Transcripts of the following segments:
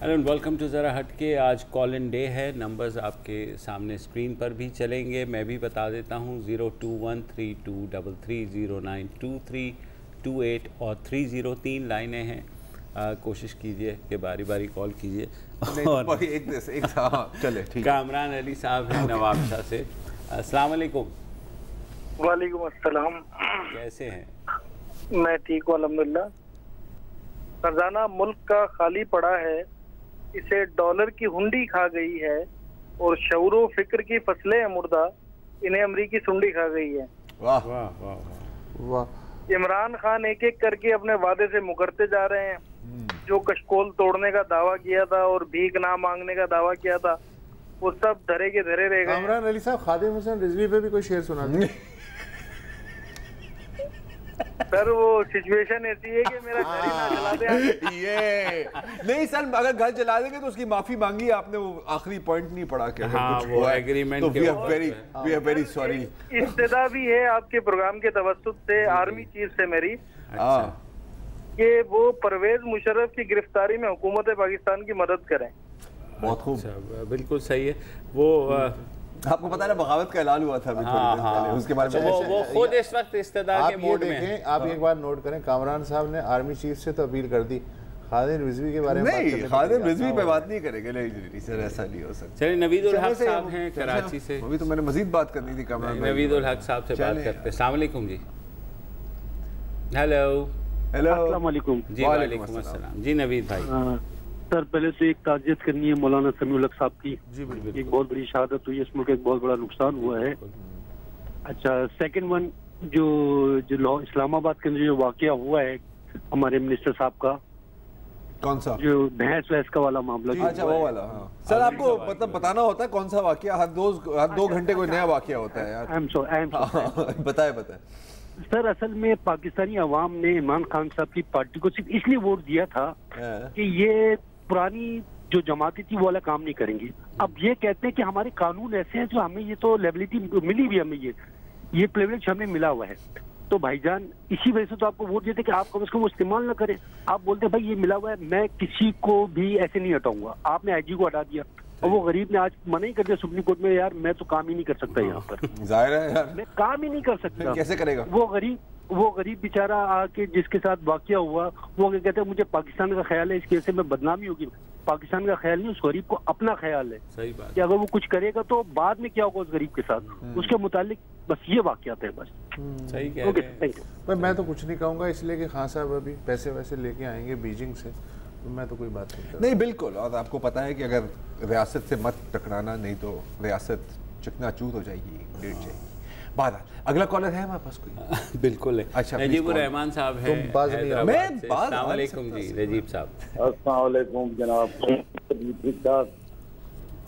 Hello and welcome to ज़रा हटके। आज कॉल इन डे है। नंबर्स आपके सामने स्क्रीन पर भी चलेंगे। मैं भी बता देता हूँ 021323092328 और 303 लाइनें हैं। कोशिश कीजिए कि बारी बारी कॉल कीजिए। और एक चले ठीक। कामरान अली साहब हैं नवाबशाह से। अस्सलाम वालेकुम। वालेकुम अस्सलाम। कैसे हैं? मैं ठीक हूँ अल्हम्दुलिल्लाह। खजाना मुल्क का खाली पड़ा है, इसे डॉलर की हुंडी खा गई है, और शऊरो फिक्र की फसलें है मुर्दा, इन्हें अमरीकी सुंडी खा गई है। वाह वाह वाह वाह। इमरान खान एक एक करके अपने वादे से मुकरते जा रहे हैं। जो कशकोल तोड़ने का दावा किया था और भीख ना मांगने का दावा किया था, वो सब धरे के धरे रह गए। कामरान अली साहब, खादिम हुसैन रिजवी पे भी कोई शेर सुना दे। सर वो सिचुएशन ऐसी है कि मेरा घर ही ना जला दे। ये नहीं सर, अगर घर जला देंगे तो उसकी माफी मांगी आपने, वो आखिरी पॉइंट नहीं पढ़ा के। हाँ, वो एग्रीमेंट तो के वी आर वेरी सॉरी। इब्तिदा भी है आपके प्रोग्राम के तवस्सुत से आर्मी चीफ से मेरी, अच्छा। कि वो परवेज मुशर्रफ की गिरफ्तारी में हुकूमत पाकिस्तान की मदद करें। बहुत खूब। अच्छा, बिल्कुल सही है। वो आपको पता है ना, बगावत का ऐलान हुआ था अभी थोड़ी देर पहले, उसके बारे में वो खुद इस वक्त इस्तेदार के मोड में है। आप एक बार नोट करें, कामरान साहब ने आर्मी चीफ से तो अपील कर दी, खादिम रिजवी के बारे में नहीं, खादिम रिजवी पे बात नहीं करेंगे। नहीं सर, ऐसा नहीं हो सकता। चलिए, नवीद उल हक साहब हैं कराची से। अभी तो मैंने मजीद बात करनी थी कामरान भाई। नवीद उल हक साहब से बात करते हैं। अस्सलाम वालेकुम जी। हेलो हेलो अस्सलाम वालेकुम। जी। वालेकुम अस्सलाम जी। नवीद भाई, सर पहले तो एक ताज़ियत करनी है मौलाना समीउल हक साहब की। जी बिल्कुल। एक बहुत बड़ी शहादत हुई है, इस मुल्क का एक बहुत बड़ा नुकसान हुआ है। अच्छा, सेकंड वन, जो इस्लामाबाद के अंदर जो वाकया हुआ है हमारे मिनिस्टर साहब का, कौन सा? जो भैंस वैस का वाला मामला। अच्छा, वो वाला। हाँ सर, आपको मतलब बताना होता है कौन सा वाकया। हर 2 घंटे कोई नया वाकया होता है यार। I am sorry. बताए। सर असल में पाकिस्तानी अवाम ने इमरान खान साहब की पार्टी को सिर्फ इसलिए वोट दिया था कि ये पुरानी जो जमाती थी वो वाला काम नहीं करेंगी। अब ये कहते हैं कि हमारे कानून ऐसे हैं जो हमें, ये तो लेबिलिटी मिली हुई, हमें ये प्रिविलेज हमें मिला हुआ है। तो भाईजान इसी वजह से तो आपको वोट देते कि आप कम से कम इस्तेमाल ना करें। आप बोलते हैं भाई ये मिला हुआ है, मैं किसी को भी ऐसे नहीं हटाऊंगा। आपने आईजी को हटा दिया और वो गरीब ने आज मना ही कर दिया सुप्रीम कोर्ट में, यार मैं तो काम ही नहीं कर सकता यहाँ पर। जाहिर है यार, मैं काम ही नहीं कर सकता। कैसे करेगा? वो गरीब बेचारा आके जिसके साथ वाकया हुआ, वो कहते हैं मुझे पाकिस्तान का ख्याल है, इस केस से मैं बदनामी होगी। पाकिस्तान का ख्याल नहीं, उस गरीब को अपना ख्याल है। सही बात कि अगर वो कुछ करेगा तो बाद में क्या होगा उस गरीब के साथ, उसके मुतालिक बस ये वाकयात है बस। सही कह ओके, रहे हैं। Thank you. मैं तो कुछ नहीं कहूँगा, इसलिए कि खान साहब अभी पैसे वैसे लेके आएंगे बीजिंग से, तो मैं तो कोई बात नहीं करूँगा। नहीं बिल्कुल। और आपको पता है कि अगर रियासत से मत टकराना, नहीं तो रियासत चकनाचूर हो जाएगी, गिर जाएगी। बाद अगला कॉलर है हमारे पास कोई? बिल्कुल है। अच्छा, नजीबुर रहमान साहब हैं हैदराबाद से। अस्सलाम वालेकुम जी नजीब साहब। अस्सलाम वालेकुम जनाब।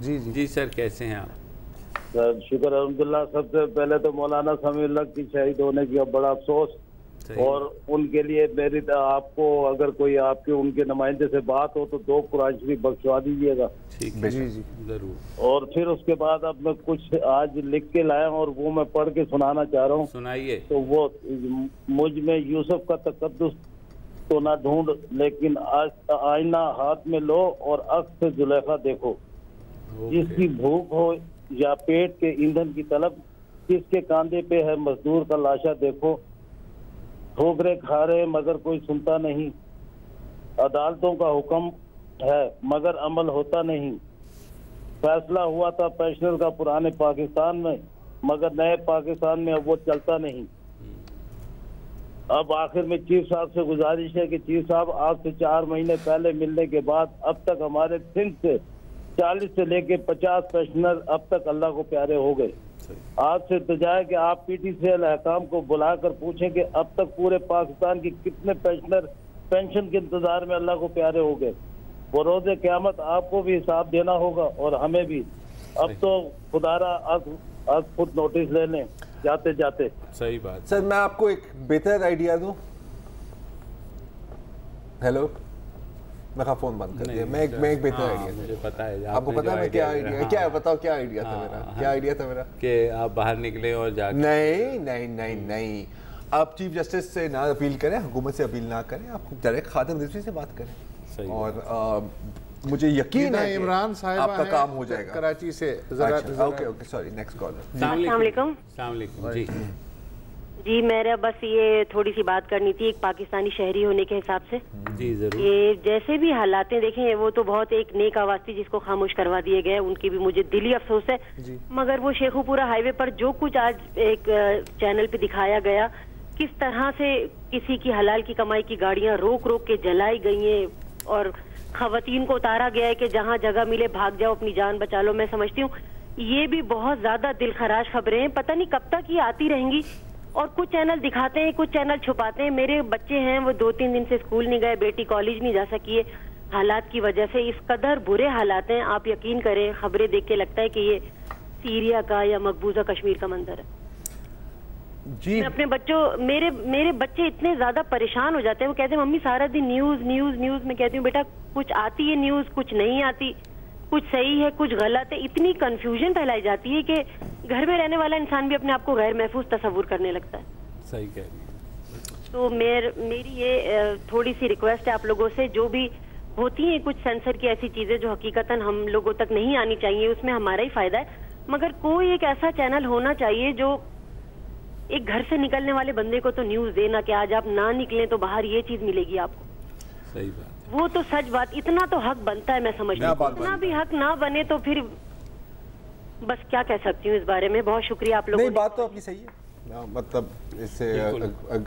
जी सर, कैसे हैं आप? सर शुक्र अल्हम्दुलिल्लाह। सबसे पहले तो मौलाना समीउल हक की शहीद होने की बड़ा अफसोस, और उनके लिए मेरी आपको अगर कोई आपके उनके नुमाइंदे से बात हो तो 2 कुरान शरीफ बख्शवा दीजिएगा। ठीक है जी जरूर। और फिर उसके बाद अब मैं कुछ आज लिख के लाया हूँ और वो मैं पढ़ के सुनाना चाह रहा हूँ। सुनाइए। तो वो मुझ में यूसुफ का तकद्दुस तो ना ढूंढ, लेकिन आईना हाथ में लो और अक्स से जुलेखा देखो। जिसकी भूख हो या पेट के ईंधन की तलब, किसके कांधे पे है मजदूर का लाशा देखो। ठोकरे खा रहे मगर कोई सुनता नहीं, अदालतों का हुक्म है मगर अमल होता नहीं। फैसला हुआ था पेंशनर का पुराने पाकिस्तान में, मगर नए पाकिस्तान में अब वो चलता नहीं। अब आखिर में चीफ साहब से गुजारिश है कि चीफ साहब आपसे 4 महीने पहले मिलने के बाद अब तक हमारे सिंध से 40 से लेके 50 पेंशनर अब तक अल्लाह को प्यारे हो गए। आपसे इल्तिजा है कि आप PTCL हकाम को बुलाकर पूछें कि अब तक पूरे पाकिस्तान के कितने पेंशनर पेंशन के इंतजार में अल्लाह को प्यारे हो गए। वो रोज़े क़यामत आपको भी हिसाब देना होगा और हमें भी। अब तो खुदारा आज खुद नोटिस ले लें जाते जाते। सही बात। सर मैं आपको एक बेहतर आइडिया दूं। हेलो, मैं फोन बंद कर दिया। मैं एक बेहतर आइडिया, मुझे पता है। आपको पता है क्या आइडिया? क्या बताओ, क्या आइडिया था मेरा? क्या आइडिया था मेरा? कि आप बाहर निकले और जाके नहीं, आप चीफ जस्टिस से ना अपील करें, हुकूमत से अपील ना करें, आप डायरेक्ट खादिम रिजवी से बात करें। और मुझे यकीन है इमरान साहब आपका काम हो जाएगा कराची से। Okay sorry, next collar. अस्सलाम वालेकुम जी। जी, मेरा बस ये थोड़ी सी बात करनी थी एक पाकिस्तानी शहरी होने के हिसाब से। जी जरूर। ये जैसे भी हालात देखें, वो तो बहुत एक नेक आवाज थी जिसको खामोश करवा दिए गए, उनकी भी मुझे दिली अफसोस है। मगर वो शेखुपुरा हाईवे पर जो कुछ आज एक चैनल पे दिखाया गया, किस तरह से किसी की हलाल की कमाई की गाड़ियां रोक रोक के जलाई गई हैं और खवातीन को उतारा गया है कि जहां जगह मिले भाग जाओ, अपनी जान बचा लो। मैं समझती हूँ ये भी बहुत ज्यादा दिलखराश खबरें हैं, पता नहीं कब तक ये आती रहेंगी। और कुछ चैनल दिखाते हैं, कुछ चैनल छुपाते हैं। मेरे बच्चे हैं, वो 2-3 दिन से स्कूल नहीं गए, बेटी कॉलेज नहीं जा सकी है हालात की वजह से। इस कदर बुरे हालात हैं, आप यकीन करें, खबरें देख के लगता है कि ये सीरिया का या मकबूजा कश्मीर का मंजर है। जी, मैं अपने बच्चों, मेरे बच्चे इतने ज्यादा परेशान हो जाते हैं, वो कहते हैं मम्मी सारा दिन न्यूज न्यूज न्यूज। मैं कहती हूँ बेटा कुछ आती है न्यूज, कुछ नहीं आती, कुछ सही है कुछ गलत है। इतनी कंफ्यूजन फैलाई जाती है कि घर में रहने वाला इंसान भी अपने आप को गैर महफूज तस्वुर करने लगता है। सही कह रही है। तो मेरी ये थोड़ी सी रिक्वेस्ट है आप लोगों से, जो भी होती हैं कुछ सेंसर की ऐसी चीजें जो हकीकतन हम लोगों तक नहीं आनी चाहिए, उसमें हमारा ही फायदा है, मगर कोई एक ऐसा चैनल होना चाहिए जो एक घर से निकलने वाले बंदे को तो न्यूज देना कि आज आप ना निकलें तो बाहर ये चीज मिलेगी आपको। सही बात। वो तो सच बात, इतना तो हक बनता है। मैं समझती हूँ इतना भी हक ना बने तो फिर बस क्या कह सकती हूँ इस बारे में। बहुत शुक्रिया आप लोगों नहीं, बात तो आपकी सही है, मतलब इससे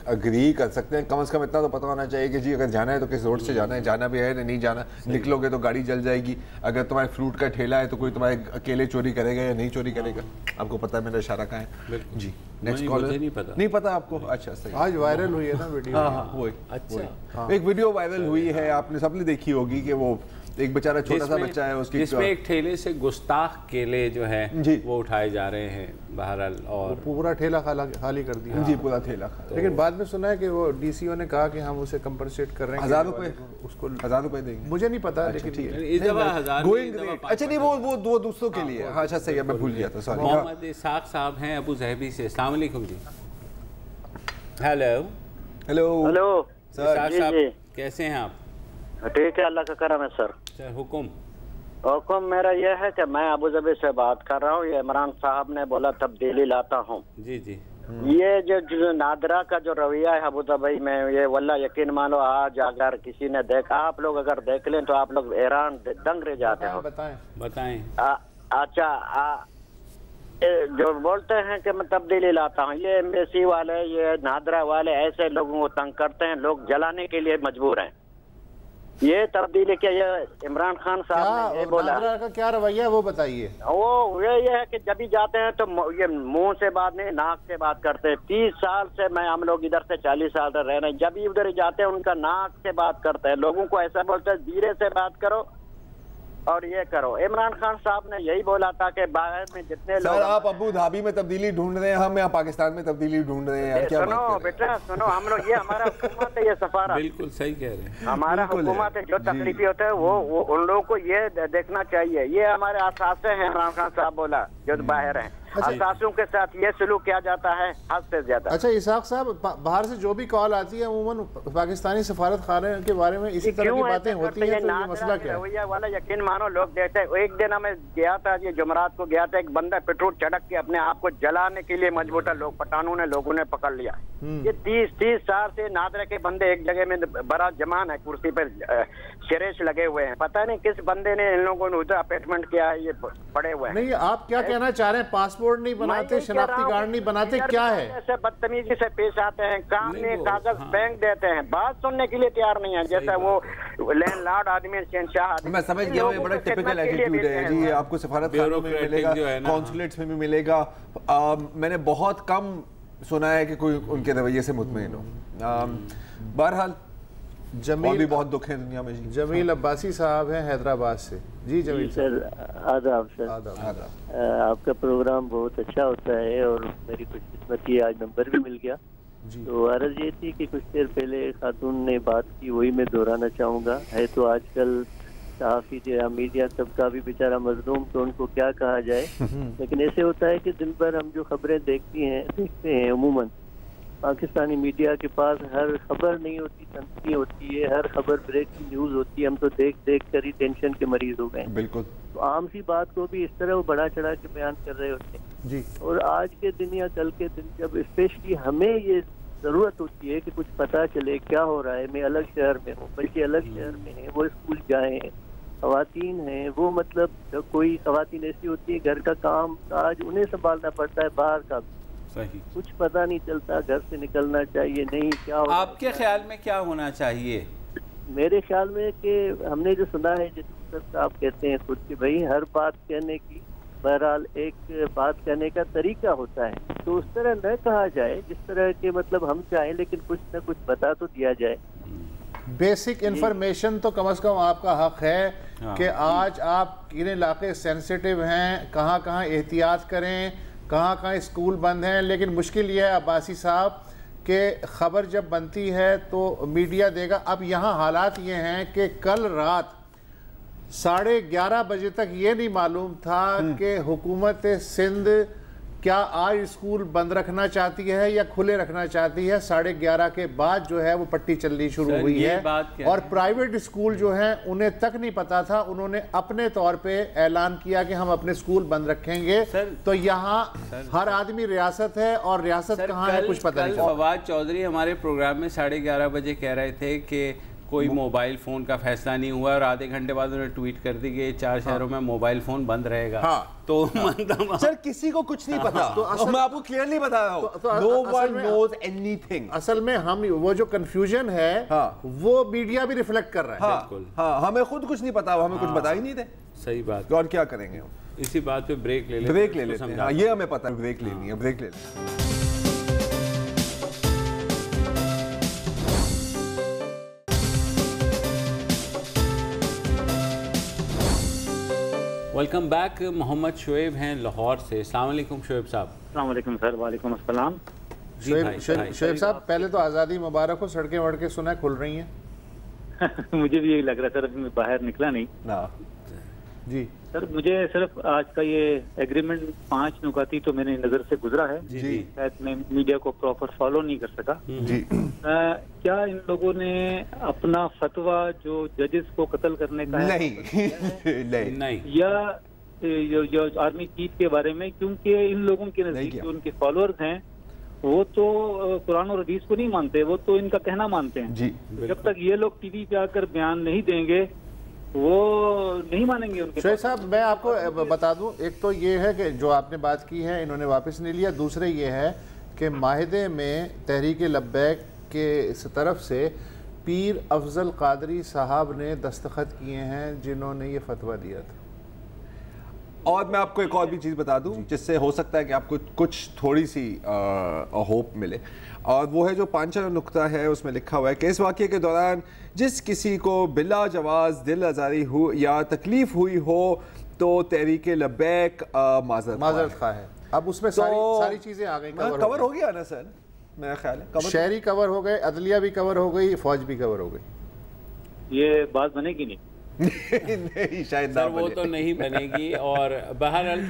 अग्री कर सकते हैं। कम से कम इतना तो पता होना चाहिए कि जी अगर जाना है तो किस रोड से जाना है, जाना भी है नहीं जाना, निकलोगे तो गाड़ी जल जाएगी। अगर तुम्हारे फ्रूट का ठेला है तो कोई तुम्हारे अकेले चोरी करेगा या नहीं चोरी करेगा, आपको पता है मेरा इशारा कहाँ है। जी, नेक्स्ट कॉलर। नहीं पता आपको? अच्छा सही। आज वायरल हुई है ना वीडियो। हाँ, वही। अच्छा, एक वीडियो वायरल हुई है, आपने सबने देखी होगी कि वो एक बेचारा छोटा सा बच्चा है, उसकी जिसमें एक ठेले से गुस्ताख केले जो है वो उठाए जा रहे हैं बहरहाल, और पूरा ठेला खाली कर दिया। जी, पूरा ठेला खाली। लेकिन बाद में सुना है कि वो डीसीओ ने कहा कि हम उसे कंपनसेट कर रहे हैं, 1000 रुपए उसको 1000 रुपए देंगे। मुझे नहीं पता, लेकिन ठीक है, इस दफा 1000। अच्छा नहीं, वो दूसरों के लिए। हाँ अच्छा सही है, मैं भूल गया था, सॉरी। मोहम्मद इसाक साहब हैं अबू ज़हबी से। अस्सलाम वालेकुम जी। Hello hello sir. इसाक साहब कैसे हैं आप? ठीक है, अल्लाह का करम है सर। हुक्म मेरा यह है कि मैं अबू धाबी से बात कर रहा हूँ। ये इमरान साहब ने बोला तब्दीली लाता हूँ। जी जी। ये जो नादरा का जो रवैया है अबू धाबी में, ये वल्ला यकीन मानो आज अगर किसी ने देखा, आप लोग अगर देख लें तो आप लोग हैरान दंग रह जाते हो। बताएं। अच्छा, जो बोलते हैं कि मैं तब्दीली लाता हूँ, ये एम्बेसी वाले, ये नादरा वाले ऐसे लोगों को तंग करते हैं, लोग जलाने के लिए मजबूर हैं। ये तब्दीली क्या, ये इमरान खान साहब ने ये बोला का क्या रवैया है वो बताइए। वो ये है कि जब भी जाते हैं तो ये मुंह से बात नहीं, नाक से बात करते हैं। 30 साल से हम लोग इधर से 40 साल से रह रहे हैं, जब भी उधर जाते हैं उनका नाक से बात करते हैं, लोगों को ऐसा बोलते हैं धीरे से बात करो और ये करो। इमरान खान साहब ने यही बोला था कि बाहर में जितने लोग। सर आप अबू धाबी में तब्दीली ढूंढ रहे हैं, हम यहाँ पाकिस्तान में तब्दीली ढूंढ रहे हैं। क्या सुनो बेटा सुनो, हम लोग, ये हमारा हुकूमत है, ये सफारत। बिल्कुल सही कह रहे हैं, हमारा हुकूमत है। जो तकलीफी होता है वो उन लोगों को ये देखना चाहिए। ये हमारे आसासे हैं, इमरान खान साहब बोला, जो बाहर हैं। असासों के साथ ये सलूक किया जाता है हद से ज्यादा। अच्छा इसाक साहब, बाहर से जो भी कॉल आती है अमूमन पाकिस्तानी सफारत खाने के बारे में इसी तरह की बातें होती हैं, तो ये मसला क्या है? वाला यकीन मानो लोग देते हैं। एक दिन हमें गया था, ये जुमरात को गया था, एक बंदा पेट्रोल चढ़क के अपने आप को जलाने के लिए मजबूर था। लोगों ने पकड़ लिया। ये 30 साल से नादरा के बंदे एक जगह में बड़ा जमान है, कुर्सी पर शरेश लगे हुए हैं। पता नहीं किस बंदे ने इन लोगों ने उधर अपॉइंटमेंट किया है, ये पड़े हुए हैं। नहीं, आप क्या कहना चाह रहे हैं? पासपोर्ट नहीं बनाते, शनाख्ती कार्ड नहीं बनाते, क्या है? ऐसे बदतमीजी से पेश आते हैं, काम में कागज बैंक देते हैं, बात सुनने के लिए तैयार नहीं है। जैसा वो लैंडलॉर्ड आदमी, शहंशाह आदमी। मैं समझ गया, ये बड़ा टिपिकल एटीट्यूड है जी। आपको सफारतखानों में मिलेगा, कॉन्सुलेट्स में भी मिलेगा। मैंने बहुत कम सुना है कि कोई उनके रवैये से मुतमईन हो। बहरहाल जमील भी बहुत दुख है दुनिया में जी। जमील अब्बासी साहब हैं हैदराबाद से। जी जमील सर, आदाब सर। आपका प्रोग्राम बहुत अच्छा होता है और मेरी खुशकिस्मती आज नंबर भी मिल गया। तो अर्ज ये थी कि कुछ देर पहले खातून ने बात की, वही मैं दोहराना चाहूँगा। है तो आजकल सहाफ़ी या मीडिया सबका भी बेचारा मजलूम, तो उनको क्या कहा जाए। लेकिन ऐसे होता है कि दिन भर हम जो खबरें देखते हैं अमूमन, पाकिस्तानी मीडिया के पास हर खबर नहीं होती, तंत्री होती है, हर खबर ब्रेकिंग न्यूज होती है। हम तो देख देख कर ही टेंशन के मरीज हो गए। बिल्कुल। तो आम सी बात को भी इस तरह वो बढ़ा चढ़ा के बयान कर रहे होते हैं जी। और आज के दिन या कल के दिन जब स्पेशली हमें ये जरूरत होती है कि कुछ पता चले क्या हो रहा है, मैं अलग शहर में हूँ, बल्कि अलग शहर में है, वो स्कूल जाए, खवातीन हैं, वो मतलब जब कोई खवातीन ऐसी होती है घर का काम काज उन्हें संभालना पड़ता है, बाहर का सही कुछ पता नहीं चलता, घर से निकलना चाहिए नहीं क्या हो। आपके ख्याल में क्या होना चाहिए? मेरे ख्याल में कि हमने जो सुना है, जैसे आप कहते हैं खुद कि भाई हर बात कहने की बहरहाल एक बात कहने का तरीका होता है, तो उस तरह न कहा जाए जिस तरह के मतलब हम चाहें, लेकिन कुछ न कुछ बता तो दिया जाए। बेसिक इंफॉर्मेशन तो कम से कम आपका हक है कि आज आप किन इलाके सेंसिटिव हैं, कहाँ कहाँ एहतियात करें, कहाँ कहाँ स्कूल बंद हैं। लेकिन मुश्किल ये है अब्बासी साहब कि ख़बर जब बनती है तो मीडिया देगा। अब यहाँ हालात ये हैं कि कल रात 11:30 बजे तक ये नहीं मालूम था कि हुकूमत सिंध क्या आज स्कूल बंद रखना चाहती है या खुले रखना चाहती है। 11:30 के बाद जो है वो पट्टी चलनी शुरू हुई है। और प्राइवेट स्कूल जो हैं उन्हें तक नहीं पता था, उन्होंने अपने तौर पे ऐलान किया कि हम अपने स्कूल बंद रखेंगे। तो यहाँ हर आदमी रियासत है और रियासत कहाँ है कुछ पता नहीं। फवाद चौधरी हमारे प्रोग्राम में 11:30 बजे कह रहे थे कि कोई मोबाइल फोन का फैसला नहीं हुआ, और आधे घंटे बाद उन्होंने ट्वीट कर दी कि 4 शहरों में मोबाइल फोन बंद रहेगा। तो मतलब सर किसी को कुछ नहीं पता। तो मैं आपको क्लियरली बता रहा हूँ, नो वन नोज एनीथिंग। असल में हम वो जो कंफ्यूजन है वो मीडिया भी रिफ्लेक्ट कर रहा है। बिल्कुल। हाँ, हमें खुद कुछ नहीं पता, हमें कुछ बता ही नहीं थे। सही बात। और क्या करेंगे हम? इसी बात पे ब्रेक ले लेते हैं। ये हमें पता है, ब्रेक लेनी है, ब्रेक ले लें। Welcome back. मोहम्मद शोएब हैं लाहौर से। अस्सलाम वालेकुम शोएब साहब। अस्सलाम वालेकुम सर। वालेकुम अस्सलाम। शोएब साहब पहले तो आज़ादी मुबारक हो। सड़कें वड़कें सुना खुल रही हैं। मुझे भी यही लग रहा है सर, अभी मैं बाहर निकला नहीं जी सर। मुझे सिर्फ आज का ये एग्रीमेंट 5 नुकाती तो मैंने नजर से गुजरा है जी। शायद मैं मीडिया को प्रॉपर फॉलो नहीं कर सका जी। क्या इन लोगों ने अपना फतवा जो जजेस को कत्ल करने का नहीं या जो आर्मी चीफ के बारे में, क्योंकि इन लोगों के नजदीक जो उनके फॉलोअर्स हैं वो तो कुरान और हदीस को नहीं मानते, वो तो इनका कहना मानते हैं जी। जब तक ये लोग टीवी पे आकर बयान नहीं देंगे वो नहीं मानेंगे उनके। शोएब साहब मैं आपको बता दूं, एक तो ये है कि जो आपने बात की है इन्होंने वापस नहीं लिया। दूसरे ये है कि माहिदे में तहरीक लब्बैक के तरफ से पीर अफजल कादरी साहब ने दस्तखत किए हैं जिन्होंने ये फतवा दिया था। और मैं आपको एक और भी चीज़ बता दूं जिससे हो सकता है कि आपको कुछ थोड़ी सी होप मिले, और वो है जो 5वां नुक्ता है, उसमें लिखा हुआ है कि इस वाक़ये के दौरान जिस किसी को बिला जवाज़ दिल आज़ारी हो या तकलीफ़ हुई हो तो तहरीक लब्बैक माज़रत खा है। अब उसमें सारी चीज़ें आ गई, कवर हो गया ना सर, मेरा ख्याल है शहरी कवर हो गए, अदलिया भी कवर हो गई, फौज भी कवर हो गई। ये बात बनेगी नहीं नहीं शायद सर वो तो नहीं बनेगी। और बहरहाल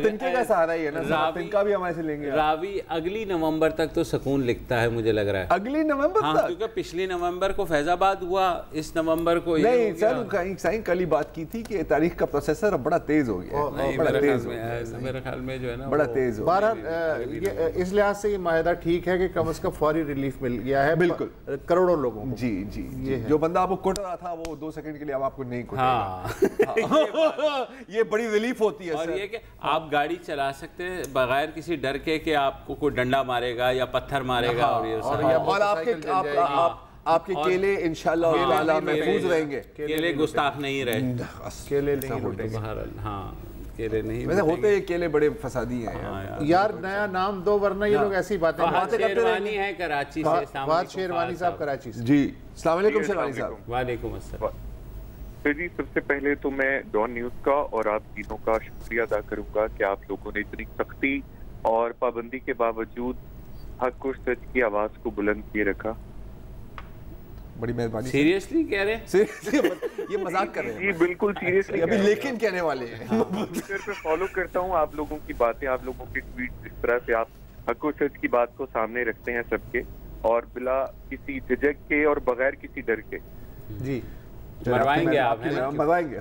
तिनके का सहारा ही है ना, तिनका भी हमारे से लेंगे। रावी अगली नवंबर तक तो सुकून लिखता है मुझे लग रहा है। अगली नवंबर तक? क्योंकि पिछली नवंबर को फैजाबाद हुआ, इस नवंबर को नहीं सर, साईं कल ही बात की थी कि तारीख का प्रोसेसर अब बड़ा तेज हो गया है। मेरे ख्याल में जो है ना बड़ा तेज हो। बहरहाल इस लिहाज से ये माहिदा ठीक है कि कम से कम फौरी रिलीफ मिल गया है बिल्कुल करोड़ों लोगों को। जी जी, जो बंदा आपको कुट रहा था वो 2 सेकंड के लिए अब आपको नहीं ये बड़ी रिलीफ होती है। और ये कि आप गाड़ी चला सकते हैं बगैर किसी डर के कि आपको कोई डंडा मारेगा या पत्थर मारेगा। और आपके केले इंशाल्लाह महफूज रहेंगे, केले गुस्ताख नहीं रहे, केले नहीं होते। केले नहीं वैसे होते, केले बड़े फसादी हैं यार। नया नाम दो वरना ये लोग ऐसी बातें शेरवानी है कराची से। शेरवानी साहब कराची से। जी अस्सलाम वालेकुम शेरवानी साहब। वालेकुम अस्सलाम। तो जी सबसे पहले तो मैं डॉन न्यूज़ का और आप तीनों का शुक्रिया अदा करूंगा कि आप लोगों ने इतनी सख्ती और पाबंदी के बावजूद हक और सच की आवाज को बुलंद किए रखा। बड़ी मेहरबानी। सीरियसली कह रहे हैं? ये मजाक कर रहे हैं? जी बिल्कुल सीरियसली अभी लेकिन कहने वाले हैं। ट्विटर पे फॉलो करता हूँ आप लोगों की बातें, आप लोगों के ट्वीट, इस तरह से आप हक और सच की बात को सामने रखते हैं सबके, और बिला किसी झिझक के और बगैर किसी डर के। जी मरवाएंगे आप, मरवाएंगे।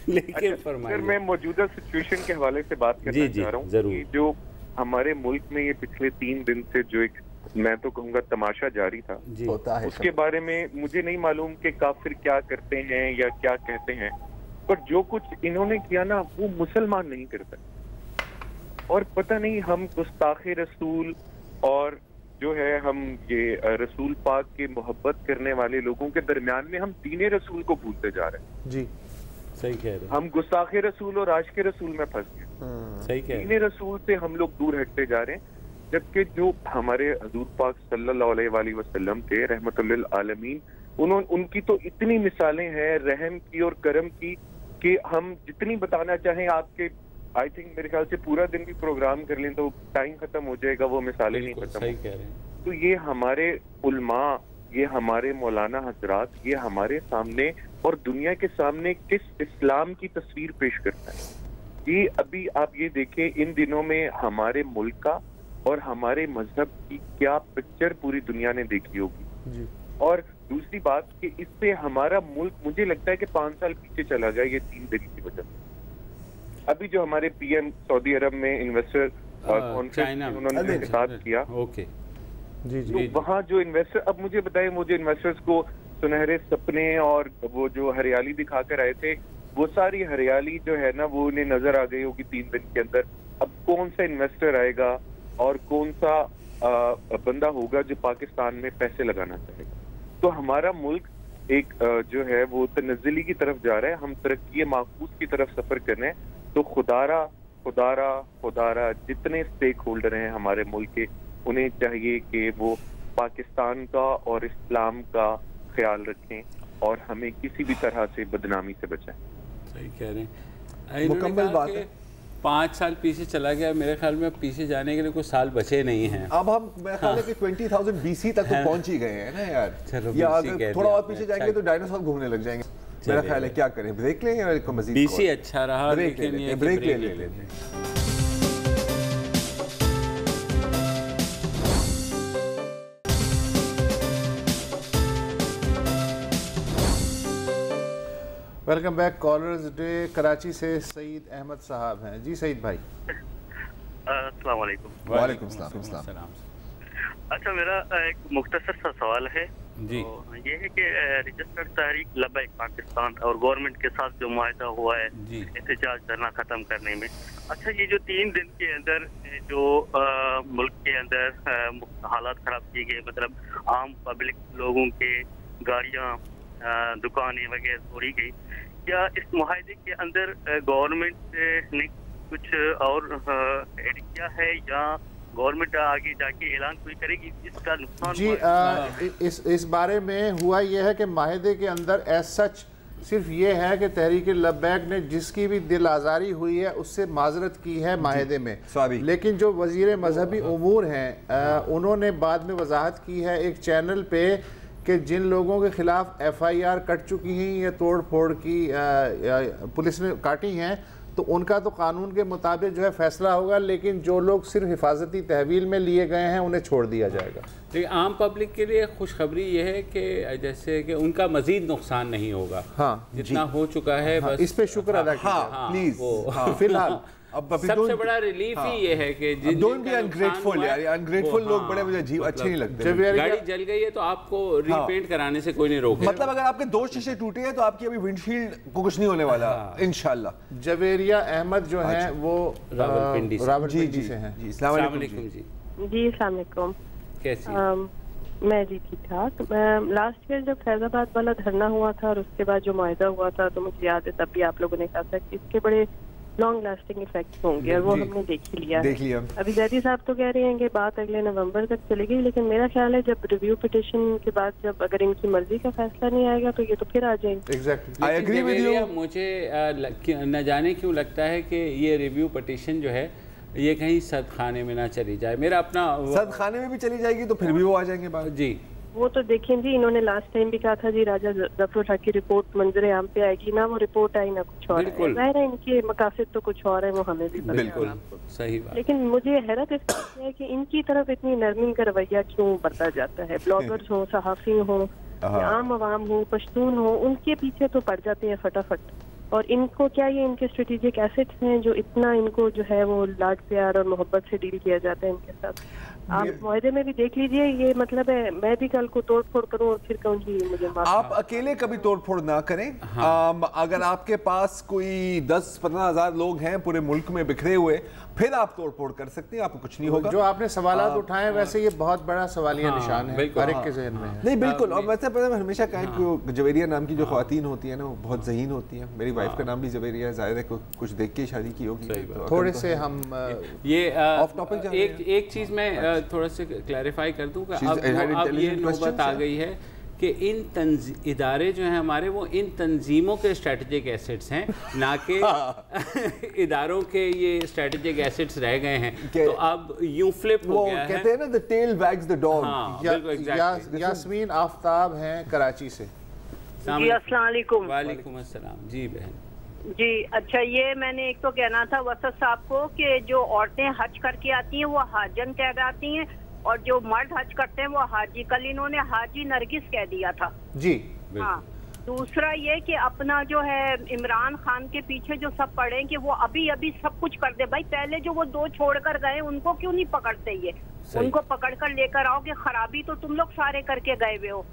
लेकिन सर मैं मौजूदा सिचुएशन के हवाले से बात करना चाह रहा हूँ कि जो हमारे मुल्क में ये पिछले 3 दिन से जो एक मैं तो कहूँगा तमाशा जारी था, उसके बारे में मुझे नहीं मालूम कि काफिर क्या करते हैं या क्या कहते हैं, पर जो कुछ इन्होंने किया ना वो मुसलमान नहीं करता। और पता नहीं हम गुस्ताखे रसूल और जो है हम ये रसूल पाक के मोहब्बत करने वाले लोगों के दरमियान में हम दीने रसूल को भूलते जा रहे हैं। जी सही कह रहे हैं। हम गुस्ताखे रसूल और आशिक़े रसूल में फंस गए। सही कह रहे हैं। दीने रसूल से हम लोग दूर हटते जा रहे हैं, जबकि जो हमारे हजूर पाक सल्लल्लाहु अलैहि वसल्लम थे रहमतुल लिल आलमीन, उनकी तो इतनी मिसालें हैं रहम की और करम की कि हम जितनी बताना चाहें आपके आई थिंक मेरे ख्याल से पूरा दिन भी प्रोग्राम कर लें तो टाइम खत्म हो जाएगा, वो मिसालें नहीं खत्म। सही कह रहे हैं। तो ये हमारे उलमा, ये हमारे मौलाना हजरात, ये हमारे सामने और दुनिया के सामने किस इस्लाम की तस्वीर पेश करता है। ये अभी आप ये देखें इन दिनों में हमारे मुल्क का और हमारे मजहब की क्या पिक्चर पूरी दुनिया ने देखी होगी। और दूसरी बात कि इससे हमारा मुल्क मुझे लगता है कि 5 साल पीछे चला गया ये 3 दिन की वजह से। अभी जो हमारे पीएम सऊदी अरब में इन्वेस्टर कॉन्फ्रेंस उन्होंने खिताब किया, ओके जी जी, तो वहाँ जो इन्वेस्टर, अब मुझे बताएं मुझे इन्वेस्टर्स को सुनहरे सपने और वो जो हरियाली दिखा कर आए थे, वो सारी हरियाली जो है ना वो उन्हें नजर आ गई होगी 3 दिन के अंदर। अब कौन सा इन्वेस्टर आएगा और कौन सा बंदा होगा जो पाकिस्तान में पैसे लगाना चाहेगा। तो हमारा मुल्क एक जो है वो तनज़्ज़ुली की तरफ जा रहा है, हम तरक्की माकूस की तरफ सफर कर रहे हैं। तो खुदारा जितने स्टेक होल्डर हैं हमारे मुल्क के, उन्हें चाहिए कि वो पाकिस्तान का और इस्लाम का ख्याल रखें और हमें किसी भी तरह से बदनामी से बचाएं। सही कह रहे हैं। मुकम्मल बात है। 5 साल पीछे चला गया, मेरे ख्याल में अब पीछे जाने के लिए कुछ साल बचे नहीं हैं। अब हम मेरे ख्याल है कि 20,000 BC तक तो पहुंच ही गए हैं ना यार। चलो या अगर थोड़ा और पीछे जाएंगे तो डायनासोर घूमने लग जाएंगे। मेरा ख्याल है क्या करें, ब्रेक लें या मजीद? BC अच्छा रहा, ब्रेक ले लेते हैं। Welcome back. Callers day Karachi से सईद अहमद साहब हैं। जी सईद भाई। अस्सलाम वालेकुम। वालेकुम सलाम। अच्छा मेरा एक मुख्तसर सा सवाल है जी। तो ये है कि रजिस्टर्ड तहरीक लब्बैक पाकिस्तान और गवर्नमेंट के साथ जो मुआहदा हुआ है एहतजाज धरना खत्म करने में, अच्छा ये जो 3 दिन के अंदर जो मुल्क के अंदर हालात खराब किए गए, मतलब आम पब्लिक लोगों के गाड़ियाँ दुकानें वगैरह तोड़ी गई, क्या इस मुआहदे के अंदर गवर्नमेंट ने कुछ और ऐड किया है या गवर्नमेंट आगे जाके ऐलान कोई करेगी इसका नुकसान? जी इस बारे में हुआ यह है कि माहदे के अंदर एज सच सिर्फ ये है कि तहरीक लब्बैक ने जिसकी भी दिल आज़ारी हुई है उससे माजरत की है माहदे में, लेकिन जो वज़ीर मजहबी उमूर हैं उन्होंने बाद में वजाहत की है एक चैनल पे कि जिन लोगों के खिलाफ FIR कट चुकी हैं या तोड़ फोड़ की पुलिस ने काटी हैं तो उनका तो कानून के मुताबिक जो है फैसला होगा, लेकिन जो लोग सिर्फ हिफाजती तहवील में लिए गए हैं उन्हें छोड़ दिया जाएगा। लेकिन आम पब्लिक के लिए खुशखबरी ये है कि जैसे कि उनका मजीद नुकसान नहीं होगा। हाँ, जितना हो चुका है बस इस पे शुक्र अदा कीजिए प्लीज। फिलहाल अब सबसे बड़ा रिलीफ ही ये है कि डोंट बी अनग्रेटफुल यार, अनग्रेटफुल लोग बड़े मुझे अजीब अच्छे नहीं लगते। जब गाड़ी जल गई है तो आपको रीपेंट कराने से कोई नहीं रोकेगा। मतलब अगर आपके 2 शीशे टूटे हैं तो आपकी अभी विंडशील्ड को कुछ नहीं होने वाला इंशाल्लाह। जवेरिया अहमद जो हैं वो रावलपिंडी से हैं। जी अस्सलाम वालेकुम। जी अस्सलाम वालेकुम। कैसी? मैं जी ठीक ठाक। लास्ट ईयर जब फैजाबाद वाला धरना हुआ था और उसके बाद जो मुआहदा हुआ था तो मुझे याद है तब भी आप लोगों ने कहा था कि इसके बड़े लॉन्ग लास्टिंग इफेक्ट्स होंगे और वो हमने देख लिया है। अभी जैदी साहब तो कह रहे हैं कि बात अगले नवंबर तक चलेगी, लेकिन मेरा ख्याल है जब रिव्यू पिटिशन के बाद जब अगर इनकी मर्जी का फैसला नहीं आएगा तो ये तो फिर आ जाएंगे। Exactly I agree with you. मुझे न जाने क्यों लगता है कि ये रिव्यू पिटिशन जो है ये कहीं सद खाने में ना चली जाए। मेरा अपना सद खाने में भी चली जाएगी तो फिर भी वो आ जाएंगे बाहर। जी वो तो देखें जी, इन्होंने लास्ट टाइम भी कहा था जी राजा जफर शाह की रिपोर्ट मंजर आम पे आएगी, ना वो रिपोर्ट आई ना कुछ और है। जाहिर है इनके मकासद तो कुछ और है, वो हमें भी पता है। सही बात। लेकिन मुझे हैरत इस बात है कि इनकी तरफ इतनी नरमी का रवैया क्यों बरता जाता है। ब्लॉगर्स हो, सहाफी हो, आम आवाम हो, पश्तून हो, उनके पीछे तो पड़ जाते हैं फटाफट। और इनको क्या ये इनके स्ट्रेटेजिक एसेट्स हैं जो इतना इनको जो है वो लाड प्यार और मोहब्बत से डील किया जाता है इनके साथ। आप मुआहदे में भी देख लीजिए, ये मतलब है मैं भी कल को तोड़ फोड़ करूं और फिर कहूँ जी मुझे माफ। आप अकेले कभी तोड़ फोड़ ना करें। हाँ। अगर आपके पास कोई 10-15 हज़ार लोग हैं पूरे मुल्क में बिखरे हुए, फिर आप तोड़ फोड़ कर सकते हैं, आपको कुछ नहीं होगा। जो आपने सवालात उठाए वैसे ये बहुत बड़ा सवालिया निशान है हर एक के ज़हन में। नहीं बिल्कुल। और वैसे पता है हमेशा कहा कि जवेरिया नाम की जो ख्वातीन होती है ना वो बहुत ज़हीन होती है। मेरी वाइफ का नाम भी जवेरिया है, जाहिर है कुछ देख के शादी की होगी। थोड़े से हम ये ऑफ टॉपिक एक चीज मैं थोड़ा से क्लैरिफाई कर दूं कि अब ये नौबत आ गई है कि इन इदारे जो हैं हमारे, वो इन तंजीमों के स्ट्रेटेजिक एसेट्स हैं, ना कि इदारों के ये स्ट्रेटेजिक एसेट्स रह गए हैं। तो अब यूं फ्लिप हो गया है। कहते हैं ना the tail wags the dog. Yasmeen Aftab हैं कराची से। जी अस्सलाम वालेकुम। वालेकुम अस्सलाम। जी बहन जी। अच्छा, ये मैंने एक तो कहना था वसत साहब को कि जो औरतें हज करके आती हैं वो हाजन कहलाती हैं और जो मर्द हज करते हैं वो हाजी। कल इन्होंने हाजी नरगिस कह दिया था जी। हाँ। दूसरा ये कि अपना जो है इमरान खान के पीछे जो सब पड़े कि वो अभी अभी सब कुछ कर दे। भाई पहले जो वो 2 छोड़कर गए उनको क्यों नहीं पकड़ते? ये उनको पकड़कर लेकर आओ कि खराबी तो तुम लोग सारे करके गए हुए हो।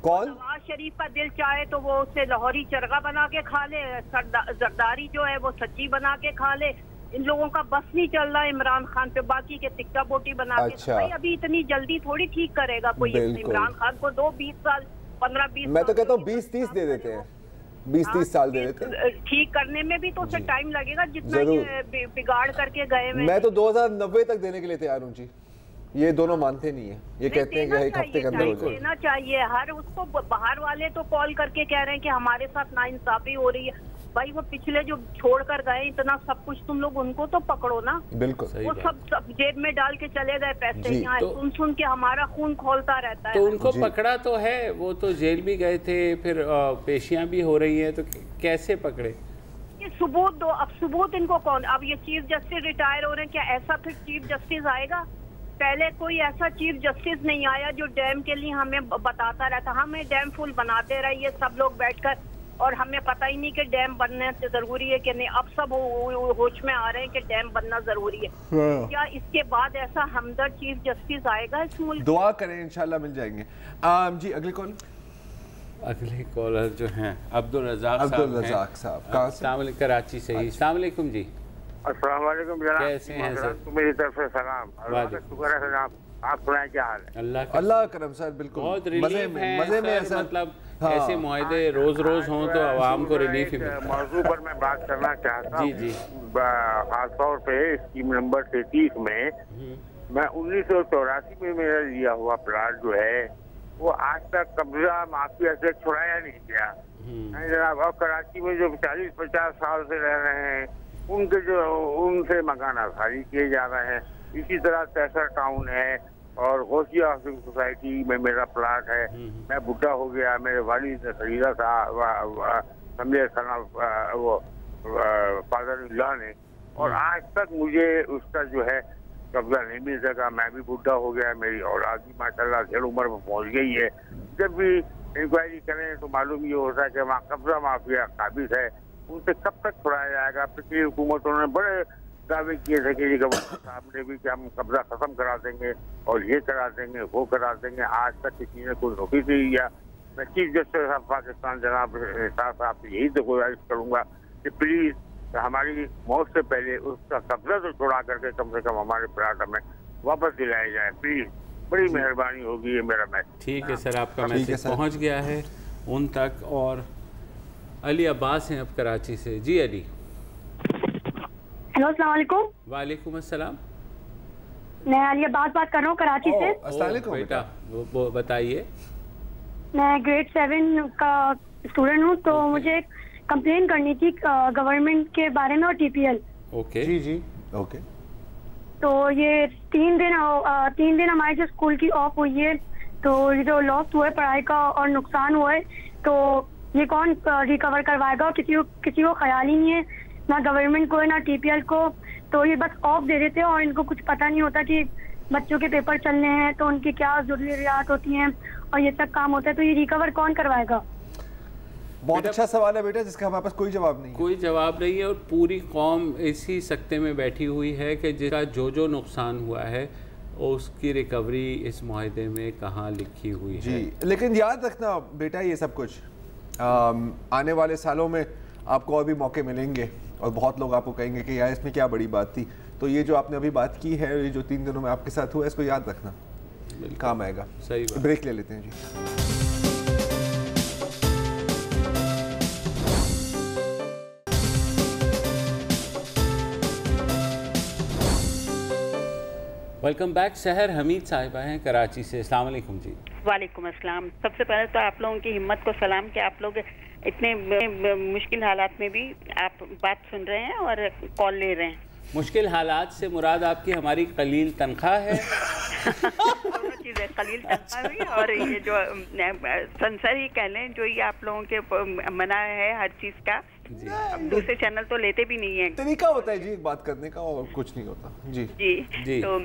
नवाज शरीफ का दिल चाहे तो वो उसे लाहौरी चरगा बना के खा ले, जरदारी जो है वो सच्ची बना के खा ले। इन लोगों का बस नहीं चल रहा इमरान खान पे, बाकी के टिक्का बोटी बना के। भाई अभी इतनी जल्दी थोड़ी ठीक करेगा कोई। इमरान खान को 2-20 साल 15-20 मैं तो कहता हूँ 20-30 दे देते हैं, 20-30 साल दे देते हैं। ठीक करने में भी तो उसे टाइम लगेगा जितना ये बिगाड़ करके गए। मैं तो 2090 तक देने के लिए तैयार हूँ जी। ये दोनों मानते नहीं है, ये कहते हैं कि एक हफ्ते के अंदर देना चाहिए। हर उसको बाहर वाले तो कॉल करके कह रहे हैं कि हमारे साथ नाइंसाफी हो रही है। भाई वो पिछले जो छोड़ कर गए इतना सब कुछ, तुम लोग उनको तो पकड़ो ना। बिल्कुल। वो सब जेब में डाल के चले गए पैसे। यहाँ तो, सुन के हमारा खून खोलता रहता है। तो उनको पकड़ा तो है, वो तो जेल भी गए थे, फिर पेशियां भी हो रही है, तो कैसे पकड़े? ये सबूत दो। अब सबूत इनको कौन? अब ये चीफ जस्टिस रिटायर हो रहे हैं, क्या ऐसा फिर चीफ जस्टिस आएगा? पहले कोई ऐसा चीफ जस्टिस नहीं आया जो डैम के लिए हमें बताता रहता। हमें डैम फुल बनाते रहिए सब लोग बैठकर, और हमें पता ही नहीं कि डैम बनना जरूरी है कि नहीं। अब सब होश में आ रहे हैं कि डैम बनना जरूरी है। क्या इसके बाद ऐसा हमदर्द चीफ जस्टिस आएगा इस मुल्क? दुआ करें इंशाल्लाह मिल जाएंगे। जी अगले कॉलर जो हैं अब्दुल रज़ाक साहब कराची से ही। अस्सलाम वालेकुम जी। अस्सलाम वालेकुम जनाब, कैसे हैं सर? मेरी तरफ से सलाम। अल्लाह का शुक्र है जनाब, आप सुनाएं क्या हाल है? अल्लाह करम सर, बिल्कुल बहुत मजे में सर, मतलब ऐसे मुआहदे रोज हों तो आवाम को रिलीफ ही मिलता है। मौजू पर मैं बात करना चाहता हूँ जी। खासतौर पे स्कीम नंबर 33 में मैं 1984 में मेरा लिया हुआ प्लाट जो है वो आज तक कब्जा माफिया से छुड़ाया नहीं गया जनाब। और कराची में जो 40-50 साल से रह रहे हैं उनसे मकान खाली किए जा रहे हैं। इसी तरह तहसर टाउन है और गौसिया हाउसिंग सोसाइटी में मेरा प्लाट है। मैं बुढ़ा हो गया, मेरे वालिद ने खरीदा था, समझे वो फादर ने, और आज तक मुझे उसका जो है कब्जा नहीं मिल सका। मैं भी बुढ़ा हो गया, मेरी औलाद भी माशाल्लाह ढेर उम्र में पहुंच गई है। जब भी इंक्वायरी करें तो मालूम ये होता है कि वहाँ कब्जा माफिया काबिज है, उनसे कब तक छुड़ाया जाएगा। पिछली हुकूमतों ने बड़े दावे किए थे कि गवर्नर साहब ने भी कि हम कब्जा खत्म करा देंगे और ये करा देंगे वो करा देंगे। आज तक किसी ने कोई नोटिस नहीं दिया। मैं चीफ जस्टिस ऑफ पाकिस्तान जनाब साहब से यही तो गुजारिश करूँगा कि प्लीज़ हमारी मौत से पहले उसका कब्जा तो छुड़ा करके कम से कम हमारे प्लाट हमें वापस दिलाया जाए, प्लीज़। बड़ी मेहरबानी होगी, ये मेरा मैसेज। ठीक है सर, आपका मैसेज पहुँच गया है उन तक। और अली अब्बास हैं अब कराची से। जी अली। हेलो अस्सलाम वालेकुम। वालेकुम अस्सलाम। मैं अली अब्बास बात कर रहा हूँ कराची से। अस्सलाम वालेकुम बेटा, वो बताइए। मैं ग्रेड 7 का स्टूडेंट हूँ, तो मुझे कंप्लेन करनी थी गवर्नमेंट के बारे में और TPL। ओके जी ओके। तो ये 3 दिन हमारे जो स्कूल की ऑफ हुई है, तो ये जो लॉस हुआ है पढ़ाई का और नुकसान हुआ है, तो ये कौन रिकवर करवाएगा? किसी को ख्याल ही नहीं है, ना गवर्नमेंट को है ना TPL को। तो ये बस ऑफ दे देते हैं और इनको कुछ पता नहीं होता कि बच्चों के पेपर चलने हैं तो उनकी क्या जरूरियात होती हैं और ये सब काम होता है। तो ये रिकवर कौन करवाएगा? बहुत अच्छा सवाल है बेटा, जिसका हमारे पास कोई जवाब नहीं है। कोई जवाब नहीं है और पूरी कौम इसी सकते में बैठी हुई है कि जिसका जो नुकसान हुआ है उसकी रिकवरी इस मुआहदे में कहाँ लिखी हुई है। लेकिन याद रखना बेटा, ये सब कुछ आने वाले सालों में आपको और भी मौके मिलेंगे और बहुत लोग आपको कहेंगे कि यार इसमें क्या बड़ी बात थी। तो ये जो आपने अभी बात की है, ये जो 3 दिनों में आपके साथ हुआ, इसको याद रखना, काम आएगा। सही बात। ब्रेक ले लेते हैं जी। Welcome back. सहर हमीद साहिबा हैं कराची से। अस्सलाम वालेकुम जी। वालेकुम अस्सलाम। सबसे पहले तो आप लोगों की हिम्मत को सलाम कि आप लोग इतने मुश्किल हालात में भी आप बात सुन रहे हैं और कॉल ले रहे हैं। मुश्किल हालात से मुराद आपकी हमारी कलील तनख्वाह है। दोनों चीज़ें, कलील तनख्वाह भी और ये जो संसर ही कह लें, जो ये आप लोगों के मना है हर चीज़ का। दूसरे चैनल तो लेते भी नहीं है। तरीका होता है जी बात करने का और कुछ नहीं होता। जी जी। तो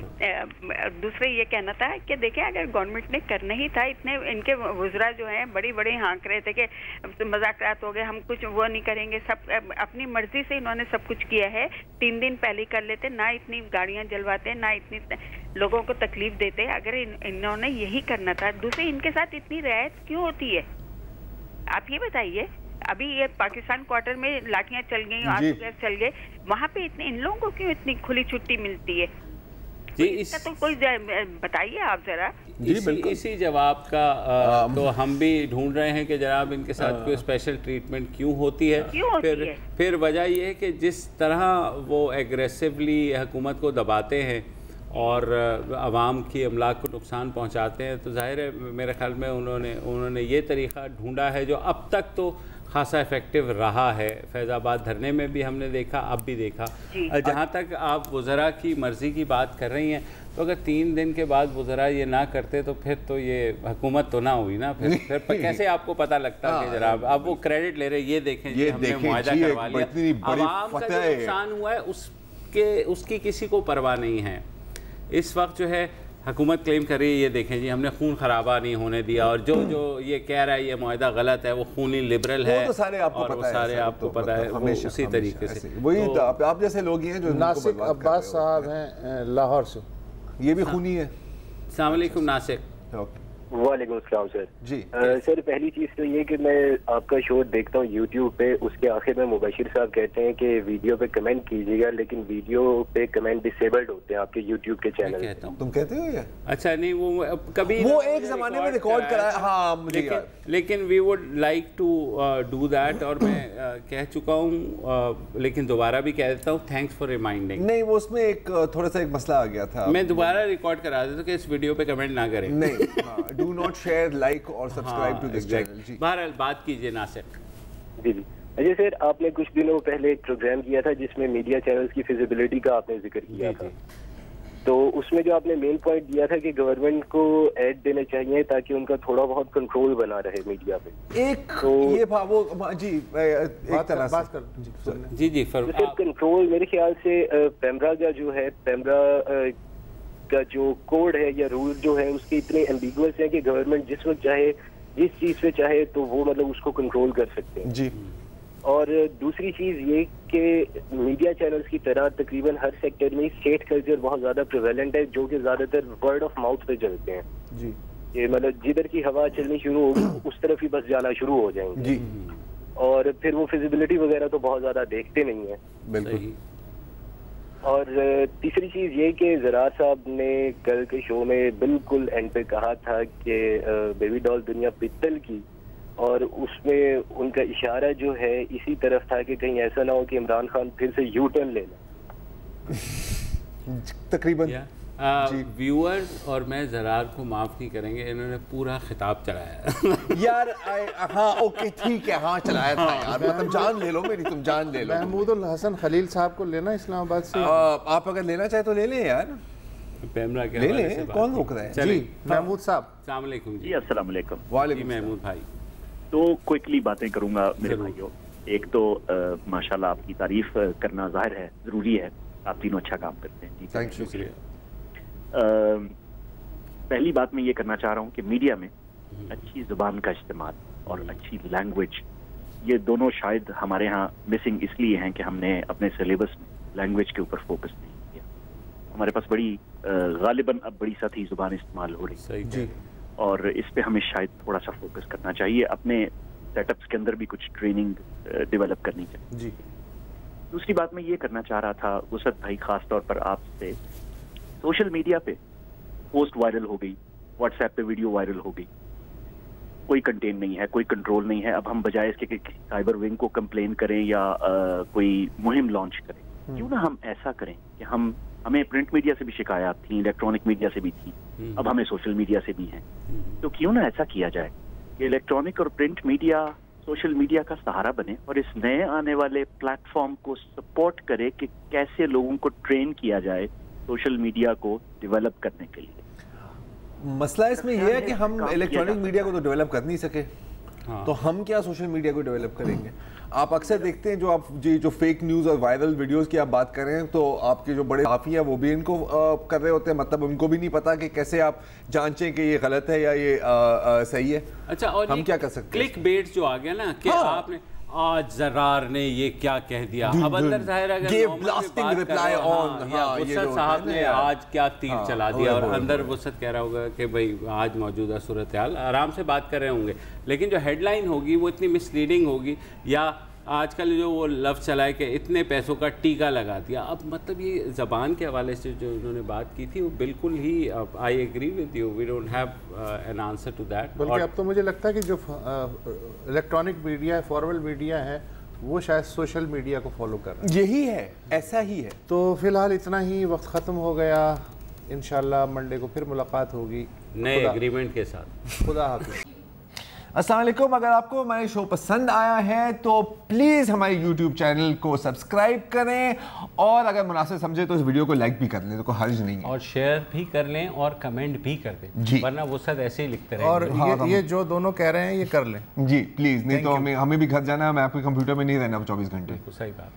दूसरे ये कहना था कि देखें, अगर गवर्नमेंट ने करना ही था, इतने इनके वज़रा जो हैं बड़ी बड़ी हाँक रहे थे कि मज़ाकरात हो गए, हम कुछ वो नहीं करेंगे, सब अपनी मर्जी से इन्होंने सब कुछ किया है। 3 दिन पहले कर लेते, ना इतनी गाड़ियाँ जलवाते, ना इतनी लोगों को तकलीफ देते। अगर इन्होंने यही करना था। दूसरे, इनके साथ इतनी रियायत क्यों होती है, आप ये बताइए। अभी ये पाकिस्तान क्वार्टर में लाठियां चल गई, आंसू गैस चल गए, वहाँ पे इतने इन लोगों को क्यों इतनी खुली छुट्टी मिलती है? जी, इसका तो कोई बताइए आप जरा। इसी जवाब का तो हम भी ढूंढ रहे हैं कि जनाब इनके साथ कोई स्पेशल ट्रीटमेंट क्यों होती है। फिर वजह यह है कि जिस तरह वो एग्रेसिवली हुकूमत को दबाते हैं और आवाम की अमलाक को नुकसान पहुंचाते हैं, तो जाहिर है मेरे ख्याल में उन्होंने ये तरीक़ा ढूंढा है जो अब तक तो खासा इफ़ेक्टिव रहा है। फैज़ाबाद धरने में भी हमने देखा, अब भी देखा। जहाँ तक आप वज़रा की मर्ज़ी की बात कर रही हैं, तो अगर 3 दिन के बाद वज़रा ये ना करते तो फिर तो ये हुकूमत तो ना हुई ना। फिर कैसे आपको पता लगता कि जनाब अब वो क्रेडिट ले रहे, ये देखें ये हमने मुआहदा करवा लिया। आवाम का जो नुकसान हुआ है उसकी किसी को परवाह नहीं है। इस वक्त जो है हुकूमत क्लेम कर रही है, ये देखें जी हमने खून खराबा नहीं होने दिया, और जो ये कह रहा है ये मुआहदा गलत है, वो खूनी लिबरल है। तो सारे आपको पता है, सारे आपको पता है, उसी तरीके से वही आप जैसे लोग हैं जो नासिक अब्बास साहब हैं लाहौर से, ये भी खूनी है। अस्सलाम वालेकुम नासिक। वालेकुम अस्सलाम सर। जी सर, पहली चीज़ तो ये कि मैं आपका शो देखता हूँ यूट्यूब पे, उसके आखिर में मुबशिर साहब कहते हैं कि वीडियो पे कमेंट कीजिएगा, लेकिन वीडियो पे कमेंट डिसेबल्ड होते हैं आपके यूट्यूब के चैनल। तुम कहते हो ये? अच्छा नहीं, वो कभी वो एक ज़माने में रिकॉर्ड कराया। हाँ मुझे लेकिन we would like to do that, और मैं कह चुका हूँ लेकिन दोबारा भी कह देता हूँ, थैंक्स फॉर रिमाइंडिंग। नहीं, वो उसमें एक थोड़ा सा एक मसला आ गया था। मैं दोबारा रिकॉर्ड करा देता हूँ कि इस वीडियो पे कमेंट ना करें। नहीं, डू नॉट शेयर, लाइक और सब्सक्राइब टू दिस चैनल। जी बहरहाल बात कीजिए नासिर। जी जी। अच्छा सर, आपने कुछ दिनों पहले एक प्रोग्राम किया था जिसमें मीडिया चैनल्स की फिजिबिलिटी का आपने जिक्र किया था। तो उसमें जो आपने मेन पॉइंट दिया था कि गवर्नमेंट को ऐड देने चाहिए ताकि उनका थोड़ा बहुत कंट्रोल बना रहे मीडिया पे। एक तो ये वो जी एक तरह से बात कर जी सिर्फ कंट्रोल मेरे ख्याल से पेमरा का जो है, पेमरा का जो कोड है या रूल जो है उसके इतने एम्बिगुअस है कि गवर्नमेंट जिस वक्त चाहे जिस चीज पे चाहे तो वो मतलब उसको कंट्रोल कर सकते हैं। जी। और दूसरी चीज ये कि मीडिया चैनल्स की तरह तकरीबन हर सेक्टर में स्टेट कल्चर बहुत ज्यादा प्रिवेलेंट है, जो कि ज्यादातर वर्ड ऑफ माउथ पे चलते हैं। जी। ये मतलब जिधर की हवा चलनी शुरू होगी उस तरफ ही बस जाना शुरू हो जाएंगे। जी। और फिर वो फिजिबिलिटी वगैरह तो बहुत ज्यादा देखते नहीं है। बिल्कुल। और तीसरी चीज ये कि ज़रार साहब ने कल के शो में बिल्कुल एंड पे कहा था कि बेबी डॉल दुनिया पित्तल की, और उसमें उनका इशारा जो है इसी तरफ था कि कहीं ऐसा ना हो कि इमरान खान फिर से यू टर्न ले लें। तकरीबन व्यूअर्स और मैं ज़रार को माफ़ नहीं करेंगे, इन्होंने पूरा खिताब चलाया यार। हाँ ओके ठीक है, हाँ चलाया था यार, मतलब जान ले लो मेरी, तुम जान ले लो। महमूदुल हसन खलील साहब को लेना इस्लामाबाद से, आप अगर लेना चाहे तो ले लें यार। पैमरा के ले ले, कौन रोक रहा है? जी महमूद साहब, अस्सलाम वालेकुम जी। अस्सलाम वालेकुम। वालेकुम महमूद भाई। तो क्विकली बातें करूंगा मेरे भाइयों। एक तो माशाल्लाह आपकी तारीफ करना जाहिर है ज़रूरी है, आप तीनों अच्छा काम करते हैं। Thank you. पहली बात मैं ये करना चाह रहा हूँ कि मीडिया में अच्छी ज़ुबान का इस्तेमाल और अच्छी लैंग्वेज, ये दोनों शायद हमारे यहाँ मिसिंग इसलिए हैं कि हमने अपने सिलेबस में लैंग्वेज के ऊपर फोकस नहीं किया। हमारे पास बड़ी गालिबन अब बड़ी सतही ज़ुबान इस्तेमाल हो रही है और इस पे हमें शायद थोड़ा सा फोकस करना चाहिए। अपने सेटअप्स के अंदर भी कुछ ट्रेनिंग डेवलप करनी चाहिए जी। दूसरी बात मैं ये करना चाह रहा था वसत भाई, खास तौर पर आपसे, सोशल मीडिया पे पोस्ट वायरल हो गई, व्हाट्सएप पे वीडियो वायरल हो गई, कोई कंटेन नहीं है, कोई कंट्रोल नहीं है। अब हम बजाय इसके कि साइबर विंग को कंप्लेन करें या कोई मुहिम लॉन्च करें, क्यों ना हम ऐसा करें कि हमें प्रिंट मीडिया से भी शिकायत थी, इलेक्ट्रॉनिक मीडिया से भी थी, अब हमें सोशल मीडिया से भी हैं, तो क्यों ना ऐसा किया जाए कि इलेक्ट्रॉनिक और प्रिंट मीडिया सोशल मीडिया का सहारा बने और इस नए आने वाले प्लेटफॉर्म को सपोर्ट करे कि कैसे लोगों को ट्रेन किया जाए सोशल मीडिया को डेवलप करने के लिए। मसला इसमें यह है कि हम इलेक्ट्रॉनिक मीडिया को तो डेवलप कर नहीं सके, तो हम क्या सोशल मीडिया को डेवलप करेंगे? आप अक्सर देखते हैं जो फेक न्यूज़ और वायरल वीडियोस की आप बात कर रहे हैं, तो आपके जो बड़े काफ़ी हैं वो भी इनको कर रहे होते हैं, मतलब उनको भी नहीं पता कि कैसे आप जांचें कि ये गलत है या ये सही है। अच्छा, और हम क्या कर सकते हैं? क्लिक बेट जो आ गया ना कि आपने आज जरार ने ये क्या कह दिया, अब अंदर जाहिर साहब ने आज क्या तीर चला दिया और अंदर वसत कह रहा होगा कि भाई आज मौजूदा सूरत हाल, आराम से बात कर रहे होंगे, लेकिन जो हेडलाइन होगी वो इतनी मिसलीडिंग होगी। या आजकल जो वो लफ्ज़ चला है कि इतने पैसों का टीका लगा दिया, अब मतलब ये ज़बान के हवाले से जो उन्होंने बात की थी वो बिल्कुल ही I agree with you, we don't have an answer to that. बल्कि अब तो मुझे लगता है कि जो इलेक्ट्रॉनिक मीडिया है, फॉर्मल मीडिया है, वो शायद सोशल मीडिया को फॉलो कर रहा है। यही है, ऐसा ही है। तो फिलहाल इतना ही, वक्त ख़त्म हो गया। इंशाल्लाह मंडे को फिर मुलाकात होगी नए एग्रीमेंट के साथ। खुदा हाफिज़। अस्सलाम वालेकुम। अगर आपको हमारे शो पसंद आया है तो प्लीज़ हमारे YouTube चैनल को सब्सक्राइब करें और अगर मुनासिब समझे तो इस वीडियो को लाइक भी कर लें, तो कोई हर्ज नहीं है, और शेयर भी कर लें और कमेंट भी कर दें जी, वरना वो सब ऐसे ही लिखते रहेंगे। और ये जो दोनों कह रहे हैं ये कर लें जी प्लीज़, नहीं तो हमें भी घर जाना है, मैं आपके कंप्यूटर में नहीं रहना 24 घंटे। सही बात।